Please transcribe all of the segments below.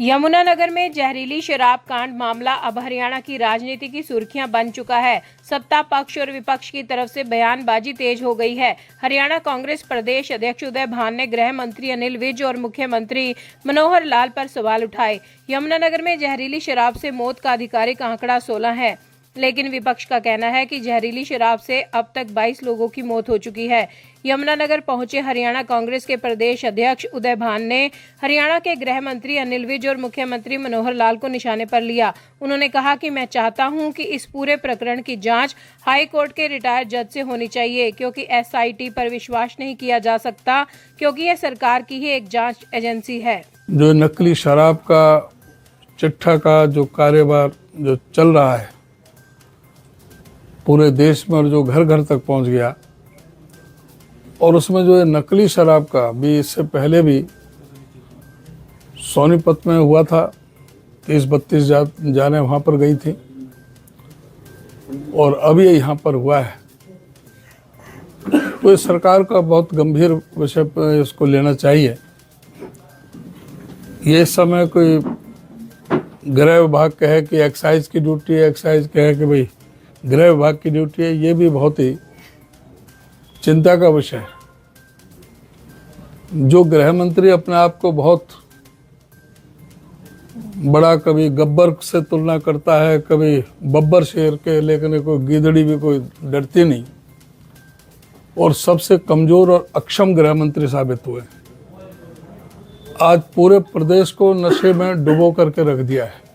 यमुनानगर में जहरीली शराब कांड मामला अब हरियाणा की राजनीति की सुर्खियां बन चुका है। सत्ता पक्ष और विपक्ष की तरफ से बयानबाजी तेज हो गई है। हरियाणा कांग्रेस प्रदेश अध्यक्ष उदय भान ने गृह मंत्री अनिल विज और मुख्यमंत्री मनोहर लाल पर सवाल उठाए। यमुनानगर में जहरीली शराब से मौत का आधिकारिक आंकड़ा 16 है, लेकिन विपक्ष का कहना है कि जहरीली शराब से अब तक 22 लोगों की मौत हो चुकी है। यमुनानगर पहुंचे हरियाणा कांग्रेस के प्रदेश अध्यक्ष उदय भान ने हरियाणा के गृह मंत्री अनिल विज और मुख्यमंत्री मनोहर लाल को निशाने पर लिया। उन्होंने कहा कि मैं चाहता हूं कि इस पूरे प्रकरण की जांच हाई कोर्ट के रिटायर्ड जज से होनी चाहिए, क्योंकि SIT पर विश्वास नहीं किया जा सकता, क्योंकि यह सरकार की ही एक जांच एजेंसी है। जो नकली शराब का चिट्ठा का जो कारोबार जो चल रहा है पूरे देश में और जो घर घर तक पहुंच गया, और उसमें जो है नकली शराब का भी इससे पहले भी सोनीपत में हुआ था। 30-32 जाने वहाँ पर गई थी और अब ये यहाँ पर हुआ है। तो इस सरकार का बहुत गंभीर विषय पर इसको लेना चाहिए। ये समय कोई गृह विभाग कहे कि एक्साइज की ड्यूटी है, एक्साइज कहे कि भाई गृह विभाग की ड्यूटी है, ये भी बहुत ही चिंता का विषय है। जो गृह मंत्री अपने आप को बहुत बड़ा, कभी गब्बर से तुलना करता है, कभी बब्बर शेर के, लेकिन कोई गीदड़ी भी कोई डरती नहीं, और सबसे कमजोर और अक्षम गृह मंत्री साबित हुए। आज पूरे प्रदेश को नशे में डुबो करके रख दिया है,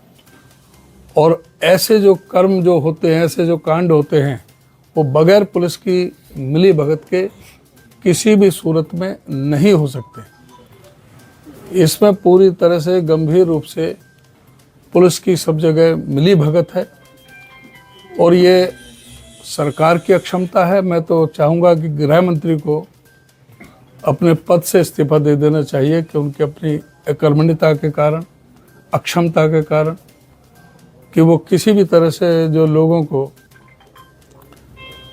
और ऐसे जो कर्म जो होते हैं, ऐसे जो कांड होते हैं, वो बगैर पुलिस की मिली भगत के किसी भी सूरत में नहीं हो सकते। इसमें पूरी तरह से गंभीर रूप से पुलिस की सब जगह मिली भगत है, और ये सरकार की अक्षमता है। मैं तो चाहूँगा कि गृह मंत्री को अपने पद से इस्तीफा दे देना चाहिए, कि उनकी अपनी अकर्मण्यता के कारण, अक्षमता के कारण, कि वो किसी भी तरह से जो लोगों को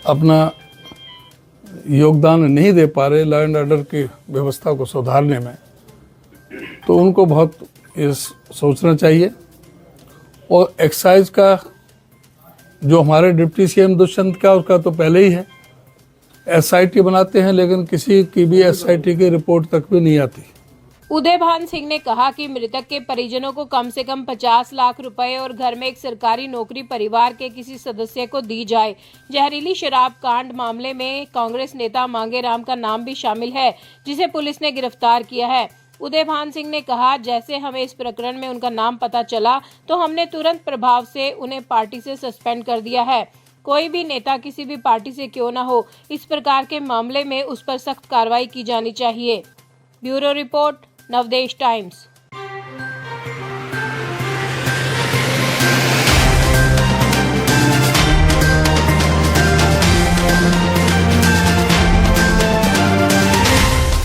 अपना योगदान नहीं दे पा रहे लॉ एंड ऑर्डर की व्यवस्था को सुधारने में, तो उनको बहुत इस सोचना चाहिए। और एक्साइज का जो हमारे डिप्टी CM दुष्यंत का, उसका तो पहले ही है। SIT बनाते हैं, लेकिन किसी की भी SIT की रिपोर्ट तक भी नहीं आती। उदय भान सिंह ने कहा कि मृतक के परिजनों को कम से कम 50 लाख रुपए और घर में एक सरकारी नौकरी परिवार के किसी सदस्य को दी जाए। जहरीली शराब कांड मामले में कांग्रेस नेता मांगे राम का नाम भी शामिल है, जिसे पुलिस ने गिरफ्तार किया है। उदय भान सिंह ने कहा, जैसे हमें इस प्रकरण में उनका नाम पता चला तो हमने तुरंत प्रभाव से उन्हें पार्टी से सस्पेंड कर दिया है। कोई भी नेता किसी भी पार्टी से क्यों न हो, इस प्रकार के मामले में उस पर सख्त कार्रवाई की जानी चाहिए। Bureau report, Navdesh times.